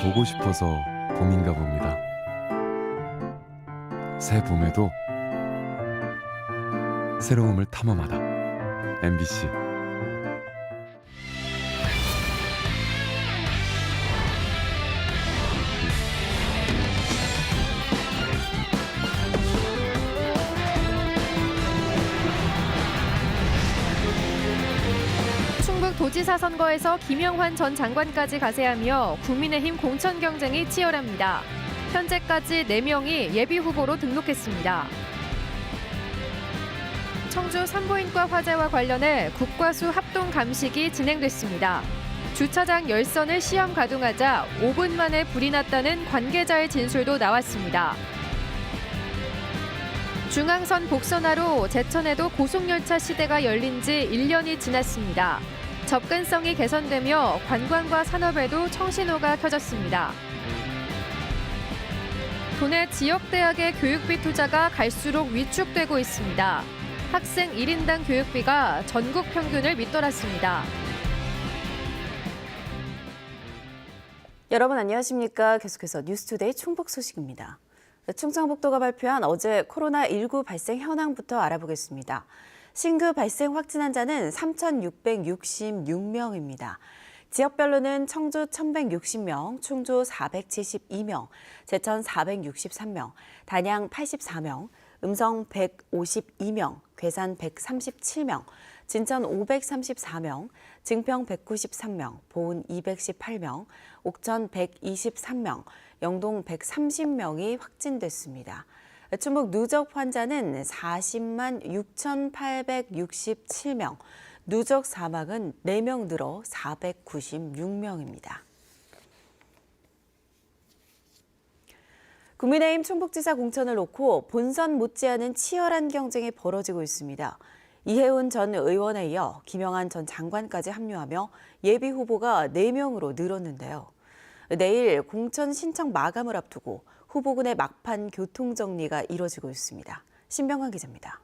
보고 싶어서 봄인가 봅니다. 새 봄에도 새로움을 탐험하다. MBC. 충북 도지사 선거에서 김영환 전 장관까지 가세하며 국민의힘 공천 경쟁이 치열합니다. 현재까지 4명이 예비후보로 등록했습니다. 청주 산부인과 화재와 관련해 국과수 합동 감식이 진행됐습니다. 주차장 열선을 시험 가동하자 5분 만에 불이 났다는 관계자의 진술도 나왔습니다. 중앙선 복선화로 제천에도 고속열차 시대가 열린 지 1년이 지났습니다. 접근성이 개선되며 관광과 산업에도 청신호가 켜졌습니다. 도내 지역대학의 교육비 투자가 갈수록 위축되고 있습니다. 학생 1인당 교육비가 전국 평균을 밑돌았습니다. 여러분 안녕하십니까? 계속해서 뉴스투데이 충북 소식입니다. 충청북도가 발표한 어제 코로나19 발생 현황부터 알아보겠습니다. 신규 발생 확진 환자는 3,666명입니다. 지역별로는 청주 1,160명, 충주 472명, 제천 463명, 단양 84명, 음성 152명, 괴산 137명, 진천 534명, 증평 193명, 보은 218명, 옥천 123명, 영동 130명이 확진됐습니다. 충북 누적 환자는 40만 6,867명, 누적 사망은 4명 늘어 496명입니다. 국민의힘 충북지사 공천을 놓고 본선 못지않은 치열한 경쟁이 벌어지고 있습니다. 이혜훈 전 의원에 이어 김영환 전 장관까지 합류하며 예비 후보가 4명으로 늘었는데요. 내일 공천 신청 마감을 앞두고 후보군의 막판 교통정리가 이뤄지고 있습니다. 신병관 기자입니다.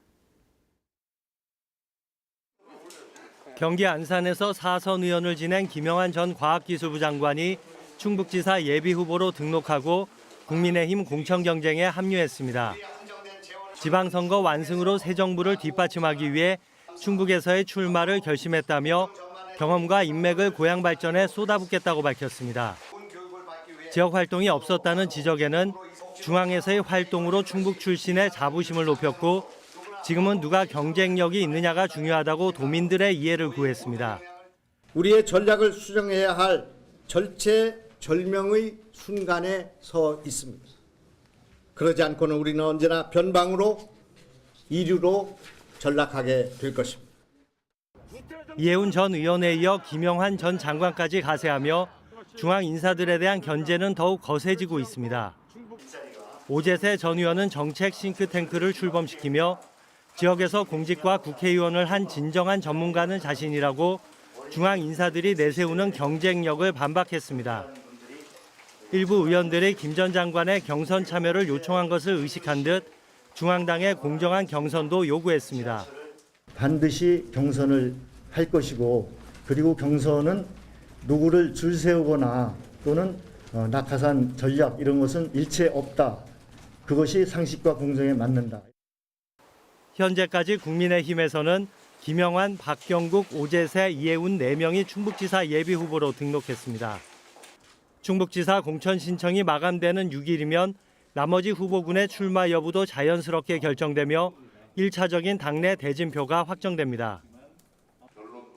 경기 안산에서 4선 의원을 지낸 김영환 전 과학기술부 장관이 충북지사 예비후보로 등록하고 국민의힘 공천 경쟁에 합류했습니다. 지방선거 완승으로 새 정부를 뒷받침하기 위해 충북에서의 출마를 결심했다며 경험과 인맥을 고향 발전에 쏟아붓겠다고 밝혔습니다. 지역 활동이 없었다는 지적에는 중앙에서의 활동으로 충북 출신의 자부심을 높였고 지금은 누가 경쟁력이 있느냐가 중요하다고 도민들의 이해를 구했습니다. 우리의 전략을 수정해야 할 절체절명의 순간에 서 있습니다. 그러지 않고는 우리는 언제나 변방으로 이류로 전락하게 될 것입니다. 이혜훈 전 의원에 이어 김영환 전 장관까지 가세하며 중앙 인사들에 대한 견제는 더욱 거세지고 있습니다. 오재세 전 의원은 정책 싱크탱크를 출범시키며 지역에서 공직과 국회의원을 한 진정한 전문가는 자신이라고 중앙 인사들이 내세우는 경쟁력을 반박했습니다. 일부 의원들이 김 전 장관의 경선 참여를 요청한 것을 의식한 듯 중앙당의 공정한 경선도 요구했습니다. 반드시 경선을 할 것이고 그리고 경선은 누구를 줄 세우거나 또는 낙하산 전략 이런 것은 일체 없다. 그것이 상식과 공정에 맞는다. 현재까지 국민의힘에서는 김영환, 박경국, 오재세, 이혜훈 4명이 충북지사 예비후보로 등록했습니다. 충북지사 공천 신청이 마감되는 6일이면 나머지 후보군의 출마 여부도 자연스럽게 결정되며 1차적인 당내 대진표가 확정됩니다.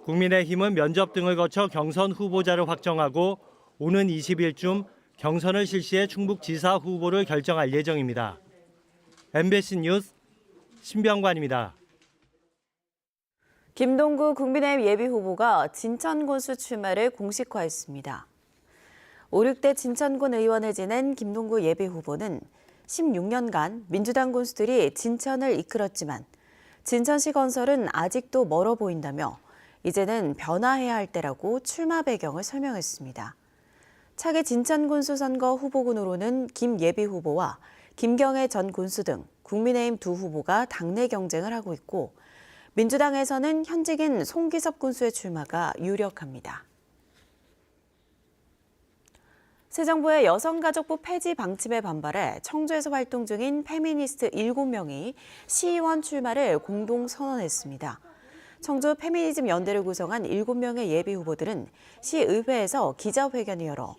국민의힘은 면접 등을 거쳐 경선 후보자를 확정하고 오는 20일쯤 경선을 실시해 충북지사 후보를 결정할 예정입니다. MBC 뉴스 신병관입니다. 김동구 국민의힘 예비후보가 진천군수 출마를 공식화했습니다. 5, 6대 진천군 의원을 지낸 김동구 예비후보는 16년간 민주당 군수들이 진천을 이끌었지만 진천시 건설은 아직도 멀어 보인다며 이제는 변화해야 할 때라고 출마 배경을 설명했습니다. 차기 진천군수 선거 후보군으로는 김 예비후보와 김경애 전 군수 등 국민의힘 두 후보가 당내 경쟁을 하고 있고 민주당에서는 현직인 송기섭 군수의 출마가 유력합니다. 새 정부의 여성가족부 폐지 방침에 반발해 청주에서 활동 중인 페미니스트 7명이 시의원 출마를 공동 선언했습니다. 청주 페미니즘 연대를 구성한 7명의 예비 후보들은 시의회에서 기자회견을 열어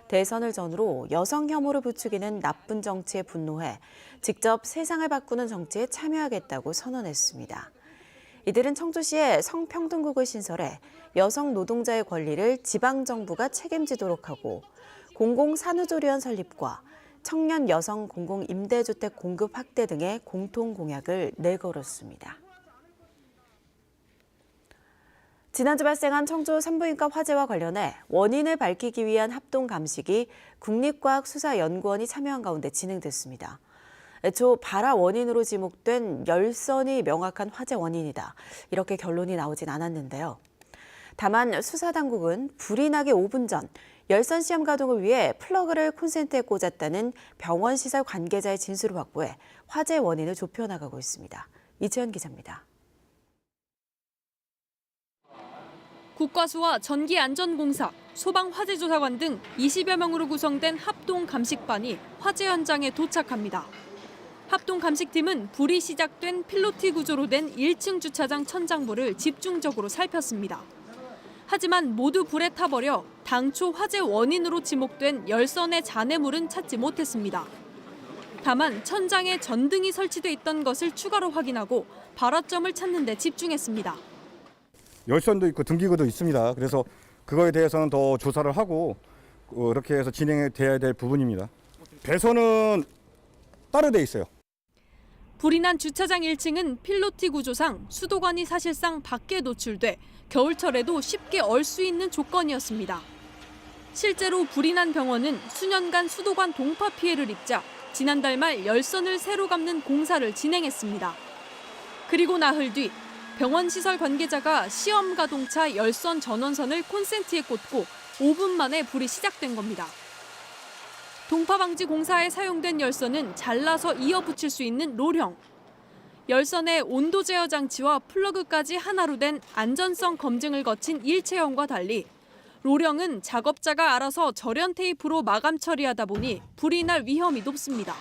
대선을 전후로 여성 혐오를 부추기는 나쁜 정치에 분노해 직접 세상을 바꾸는 정치에 참여하겠다고 선언했습니다. 이들은 청주시에 성평등국을 신설해 여성 노동자의 권리를 지방정부가 책임지도록 하고 공공산후조리원 설립과 청년 여성 공공임대주택 공급 확대 등의 공통 공약을 내걸었습니다. 지난주 발생한 청주 산부인과 화재와 관련해 원인을 밝히기 위한 합동 감식이 국립과학수사연구원이 참여한 가운데 진행됐습니다. 애초 발화 원인으로 지목된 열선이 명확한 화재 원인이다. 이렇게 결론이 나오진 않았는데요. 다만 수사당국은 불이 나기 5분 전 열선 시험 가동을 위해 플러그를 콘센트에 꽂았다는 병원 시설 관계자의 진술을 확보해 화재 원인을 좁혀나가고 있습니다. 이채연 기자입니다. 국과수와 전기안전공사, 소방화재조사관 등 20여 명으로 구성된 합동감식반이 화재 현장에 도착합니다. 합동감식팀은 불이 시작된 필로티 구조로 된 1층 주차장 천장부를 집중적으로 살폈습니다. 하지만 모두 불에 타버려 당초 화재 원인으로 지목된 열선의 잔해물은 찾지 못했습니다. 다만 천장에 전등이 설치돼 있던 것을 추가로 확인하고 발화점을 찾는 데 집중했습니다. 열선도 있고 등기구도 있습니다. 그래서 그거에 대해서는 더 조사를 하고 이렇게 해서 진행돼야 될 부분입니다. 배선은 따로 돼 있어요. 불이 난 주차장 1층은 필로티 구조상 수도관이 사실상 밖에 노출돼 겨울철에도 쉽게 얼 수 있는 조건이었습니다. 실제로 불이 난 병원은 수년간 수도관 동파 피해를 입자 지난달 말 열선을 새로 감는 공사를 진행했습니다. 그리고 나흘 뒤 병원 시설 관계자가 시험 가동차 열선 전원선을 콘센트에 꽂고 5분 만에 불이 시작된 겁니다. 동파 방지 공사에 사용된 열선은 잘라서 이어 붙일 수 있는 롤형. 열선의 온도 제어 장치와 플러그까지 하나로 된 안전성 검증을 거친 일체형과 달리 롤형은 작업자가 알아서 절연 테이프로 마감 처리하다 보니 불이 날 위험이 높습니다.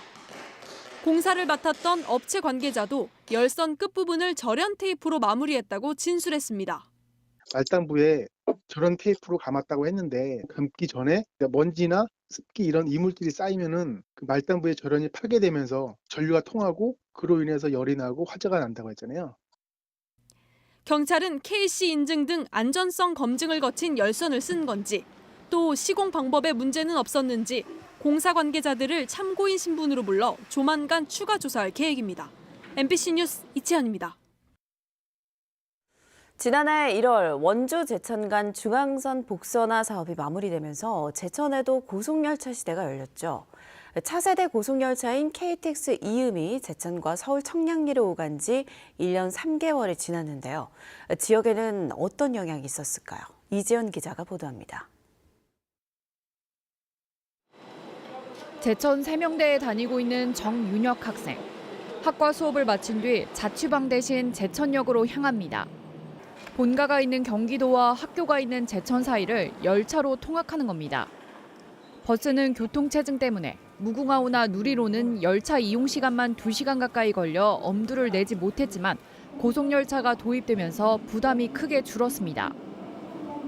공사를 맡았던 업체 관계자도 열선 끝부분을 절연 테이프로 마무리했다고 진술했습니다. 말단부에 절연 테이프로 감았다고 했는데 감기 전에 먼지나 습기 이런 이물질이 쌓이면은 그 말단부의 절연이 파괴되면서 전류가 통하고 그로 인해서 열이 나고 화재가 난다고 했잖아요. 경찰은 KC 인증 등 안전성 검증을 거친 열선을 쓴 건지 또 시공 방법에 문제는 없었는지 공사 관계자들을 참고인 신분으로 불러 조만간 추가 조사할 계획입니다. MBC 뉴스 이채연입니다. 지난해 1월 원주 제천 간 중앙선 복선화 사업이 마무리되면서 제천에도 고속열차 시대가 열렸죠. 차세대 고속열차인 KTX 이음이 제천과 서울 청량리를 오간 지 1년 3개월이 지났는데요. 지역에는 어떤 영향이 있었을까요? 이지연 기자가 보도합니다. 제천 세명대에 다니고 있는 정윤혁 학생. 학과 수업을 마친 뒤 자취방 대신 제천역으로 향합니다. 본가가 있는 경기도와 학교가 있는 제천 사이를 열차로 통학하는 겁니다. 버스는 교통체증 때문에 무궁화호나 누리호는 열차 이용 시간만 2시간 가까이 걸려 엄두를 내지 못했지만 고속열차가 도입되면서 부담이 크게 줄었습니다.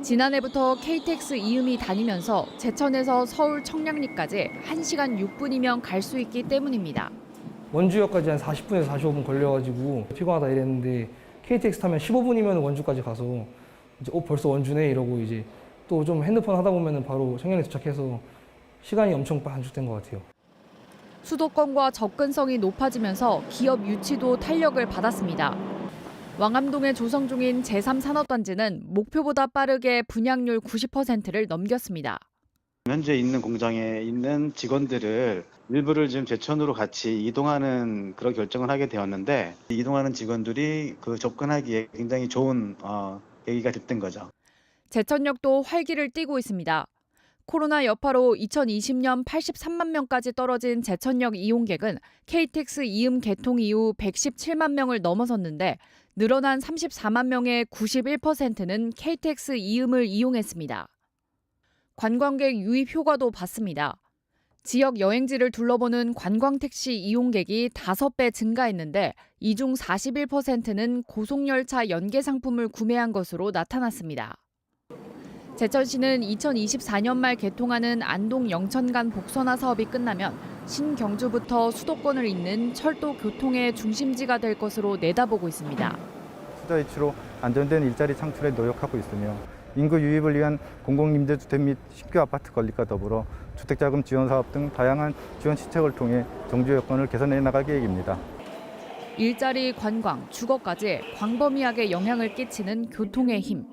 지난해부터 KTX 이음이 다니면서 제천에서 서울 청량리까지 1시간 6분이면 갈 수 있기 때문입니다. 원주역까지 한 40분에서 45분 걸려가지고 피곤하다 이랬는데 KTX 타면 15분이면 원주까지 가서 이제 벌써 원주네 이러고 이제 또 좀 핸드폰 하다 보면 바로 청량리 도착해서 시간이 엄청 단축된 것 같아요. 수도권과 접근성이 높아지면서 기업 유치도 탄력을 받았습니다. 왕암동에 조성 중인 제3산업단지는 목표보다 빠르게 분양률 90%를 넘겼습니다. 현재 있는 공장에 있는 직원들을 일부를 지금 제천으로 같이 이동하는 그런 결정을 하게 되었는데 이동하는 직원들이 그 접근하기에 굉장히 좋은 계기가 됐던 거죠. 제천역도 활기를 띠고 있습니다. 코로나 여파로 2020년 83만 명까지 떨어진 제천역 이용객은 KTX 이음 개통 이후 117만 명을 넘어섰는데 늘어난 34만 명의 91%는 KTX 이음을 이용했습니다. 관광객 유입 효과도 봤습니다. 지역 여행지를 둘러보는 관광택시 이용객이 5배 증가했는데 이 중 41%는 고속열차 연계 상품을 구매한 것으로 나타났습니다. 제천시는 2024년 말 개통하는 안동 영천 간 복선화 사업이 끝나면 신경주부터 수도권을 잇는 철도 교통의 중심지가 될 것으로 내다보고 있습니다. 투자 이치로 안정된 일자리 창출에 노력하고 있으며 인구 유입을 위한 공공임대주택 및 신규 아파트 건립과 더불어 주택자금 지원 사업 등 다양한 지원 시책을 통해 정주 여건을 개선해 나갈 계획입니다. 일자리, 관광, 주거까지 광범위하게 영향을 끼치는 교통의 힘.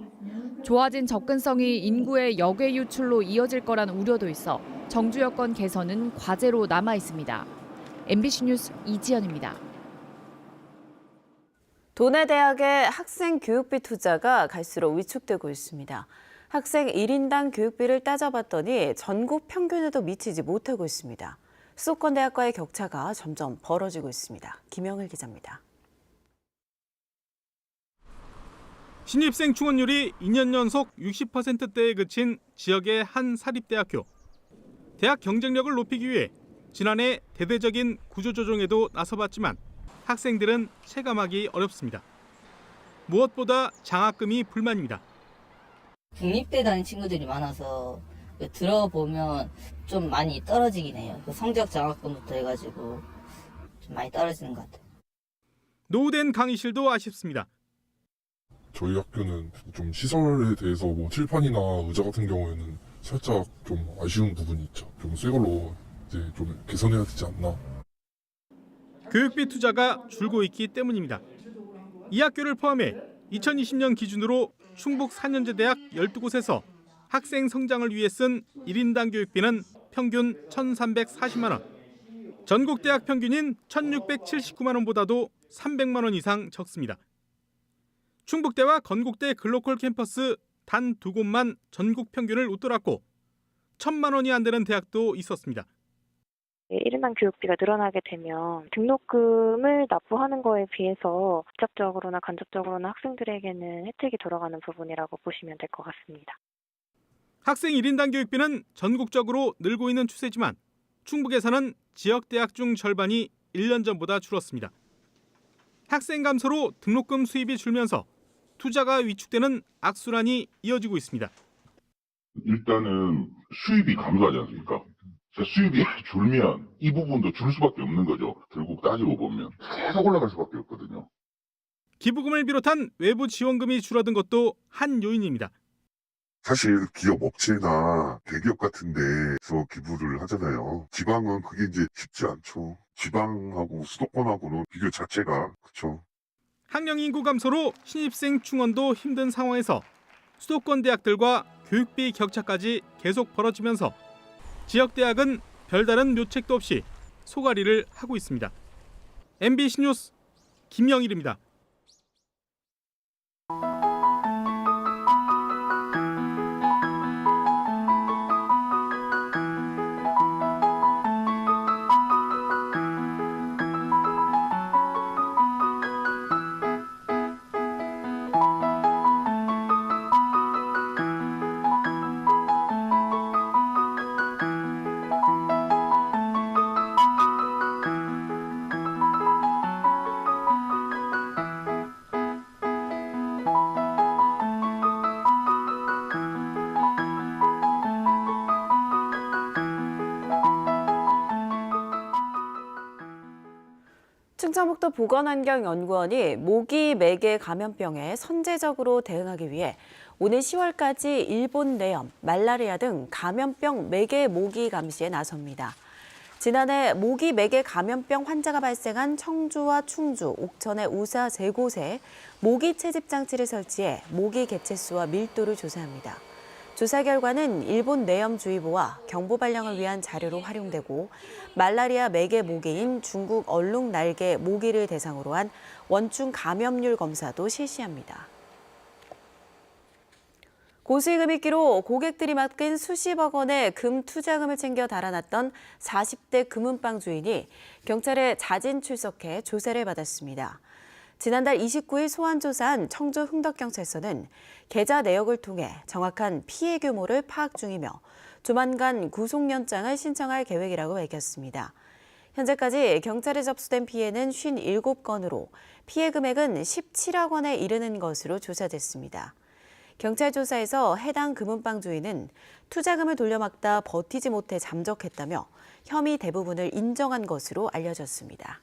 좋아진 접근성이 인구의 역외 유출로 이어질 거란 우려도 있어 정주 여건 개선은 과제로 남아 있습니다. MBC 뉴스 이지연입니다. 도내 대학의 학생 교육비 투자가 갈수록 위축되고 있습니다. 학생 1인당 교육비를 따져봤더니 전국 평균에도 미치지 못하고 있습니다. 수도권 대학과의 격차가 점점 벌어지고 있습니다. 김영일 기자입니다. 신입생 충원율이 2년 연속 60%대에 그친 지역의 한 사립대학교. 대학 경쟁력을 높이기 위해 지난해 대대적인 구조조정에도 나서봤지만 학생들은 체감하기 어렵습니다. 무엇보다 장학금이 불만입니다. 국립대 다닌 친구들이 많아서 들어보면 좀 많이 떨어지긴 해요. 성적 장학금부터 해가지고 좀 많이 떨어지는 것 같아요. 노후된 강의실도 아쉽습니다. 저희 학교는 좀 시설에 대해서 뭐 칠판이나 의자 같은 경우에는 살짝 좀 아쉬운 부분이 있죠. 좀 새 걸로 이제 좀 개선해야 되지 않나. 교육비 투자가 줄고 있기 때문입니다. 이 학교를 포함해 2020년 기준으로 충북 4년제 대학 12곳에서 학생 성장을 위해 쓴 1인당 교육비는 평균 1,340만 원. 전국 대학 평균인 1,679만 원보다도 300만 원 이상 적습니다. 충북대와 건국대 글로컬 캠퍼스 단 2곳만 전국 평균을 웃돌았고 1,000만 원이 안 되는 대학도 있었습니다. 1인당 교육비가 늘어나게 되면 등록금을 납부하는 거에 비해서 직접적으로나 간접적으로나 학생들에게는 혜택이 돌아가는 부분이라고 보시면 될 것 같습니다. 학생 1인당 교육비는 전국적으로 늘고 있는 추세지만 충북에서는 지역 대학 중 절반이 1년 전보다 줄었습니다. 학생 감소로 등록금 수입이 줄면서 투자가 위축되는 악순환이 이어지고 있습니다. 일단은 수입이 감소하지 않습니까? 수입이 줄면 이 부분도 줄 수밖에 없는 거죠. 결국 따지고 보면 계속 올라갈 수밖에 없거든요. 기부금을 비롯한 외부 지원금이 줄어든 것도 한 요인입니다. 사실 기업 업체나 대기업 같은 데서 기부를 하잖아요. 지방은 그게 이제 쉽지 않죠. 지방하고 수도권하고는 비교 자체가 그렇죠. 학령 인구 감소로 신입생 충원도 힘든 상황에서 수도권 대학들과 교육비 격차까지 계속 벌어지면서 지역 대학은 별다른 묘책도 없이 소가리를 하고 있습니다. MBC 뉴스 김영일입니다. 충청북도 보건환경연구원이 모기 매개 감염병에 선제적으로 대응하기 위해 오는 10월까지 일본 뇌염, 말라리아 등 감염병 매개 모기 감시에 나섭니다. 지난해 모기 매개 감염병 환자가 발생한 청주와 충주, 옥천의 우사 3곳에 모기 채집 장치를 설치해 모기 개체수와 밀도를 조사합니다. 조사 결과는 일본 뇌염주의보와 경보 발령을 위한 자료로 활용되고 말라리아 매개 모기인 중국 얼룩 날개 모기를 대상으로 한 원충 감염률 검사도 실시합니다. 고수익금익기로 고객들이 맡긴 수십억 원의 금 투자금을 챙겨 달아났던 40대 금은방 주인이 경찰에 자진 출석해 조사를 받았습니다. 지난달 29일 소환 조사한 청주 흥덕경찰서는 계좌 내역을 통해 정확한 피해 규모를 파악 중이며 조만간 구속영장을 신청할 계획이라고 밝혔습니다. 현재까지 경찰에 접수된 피해는 57건으로 피해 금액은 17억 원에 이르는 것으로 조사됐습니다. 경찰 조사에서 해당 금은방 주인은 투자금을 돌려막다 버티지 못해 잠적했다며 혐의 대부분을 인정한 것으로 알려졌습니다.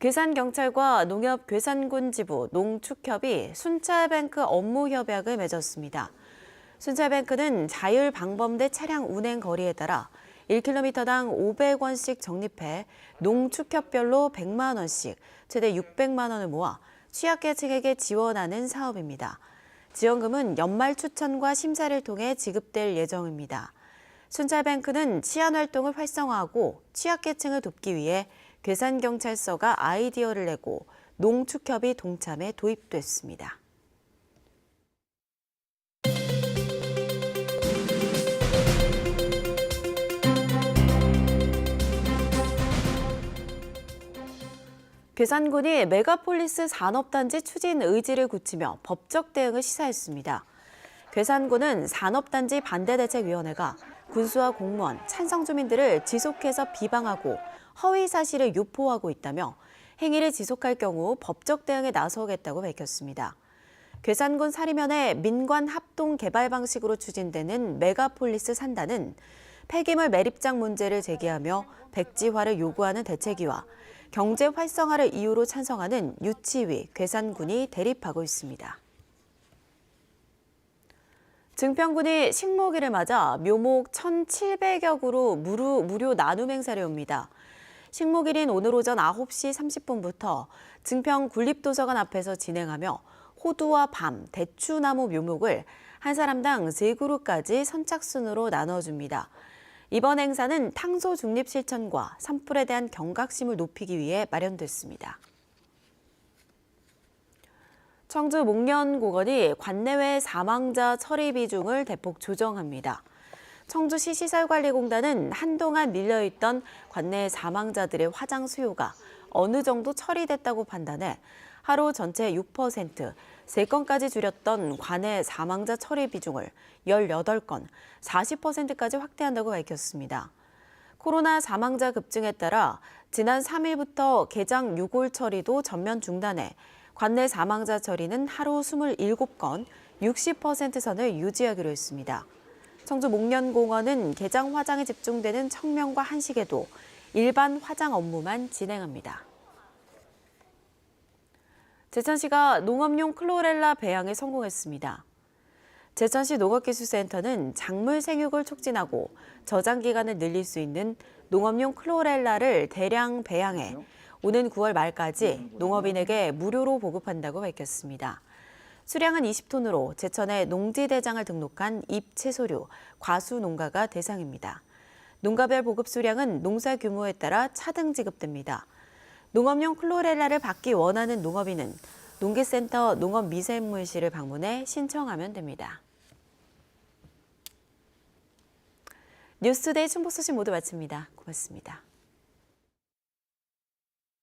괴산경찰과 농협괴산군 지부 농축협이 순찰뱅크 업무 협약을 맺었습니다. 순찰뱅크는 자율방범대 차량 운행 거리에 따라 1km당 500원씩 적립해 농축협별로 100만 원씩 최대 600만 원을 모아 취약계층에게 지원하는 사업입니다. 지원금은 연말 추천과 심사를 통해 지급될 예정입니다. 순찰뱅크는 치안활동을 활성화하고 취약계층을 돕기 위해 괴산경찰서가 아이디어를 내고 농축협이 동참해 도입됐습니다. 괴산군이 메가폴리스 산업단지 추진 의지를 굳히며 법적 대응을 시사했습니다. 괴산군은 산업단지 반대대책위원회가 군수와 공무원, 찬성 주민들을 지속해서 비방하고 허위 사실을 유포하고 있다며 행위를 지속할 경우 법적 대응에 나서겠다고 밝혔습니다. 괴산군 사리면의 민관 합동 개발 방식으로 추진되는 메가폴리스 산단은 폐기물 매립장 문제를 제기하며 백지화를 요구하는 대책위와 경제 활성화를 이유로 찬성하는 유치위, 괴산군이 대립하고 있습니다. 증평군이 식목일을 맞아 묘목 1,700여 그루 무료 나눔 행사를 엽니다. 식목일인 오늘 오전 9시 30분부터 증평 군립도서관 앞에서 진행하며 호두와 밤, 대추나무 묘목을 한 사람당 3그루까지 선착순으로 나눠줍니다. 이번 행사는 탕소 중립 실천과 산불에 대한 경각심을 높이기 위해 마련됐습니다. 청주 목련공원이 관내외 사망자 처리 비중을 대폭 조정합니다. 청주시 시설관리공단은 한동안 밀려있던 관내 사망자들의 화장 수요가 어느 정도 처리됐다고 판단해 하루 전체 6%, 3건까지 줄였던 관내 사망자 처리 비중을 18건, 40%까지 확대한다고 밝혔습니다. 코로나 사망자 급증에 따라 지난 3일부터 개장 6월 처리도 전면 중단해 관내 사망자 처리는 하루 27건, 60% 선을 유지하기로 했습니다. 청주 목련공원은 개장 화장에 집중되는 청명과 한식에도 일반 화장 업무만 진행합니다. 제천시가 농업용 클로렐라 배양에 성공했습니다. 제천시 농업기술센터는 작물 생육을 촉진하고 저장 기간을 늘릴 수 있는 농업용 클로렐라를 대량 배양해 오는 9월 말까지 농업인에게 무료로 보급한다고 밝혔습니다. 수량은 20톤으로 제천의 농지대장을 등록한 잎채소류, 과수 농가가 대상입니다. 농가별 보급 수량은 농사 규모에 따라 차등 지급됩니다. 농업용 클로렐라를 받기 원하는 농업인은 농기센터 농업미생물실을 방문해 신청하면 됩니다. 뉴스데이 충북 소식 모두 마칩니다. 고맙습니다.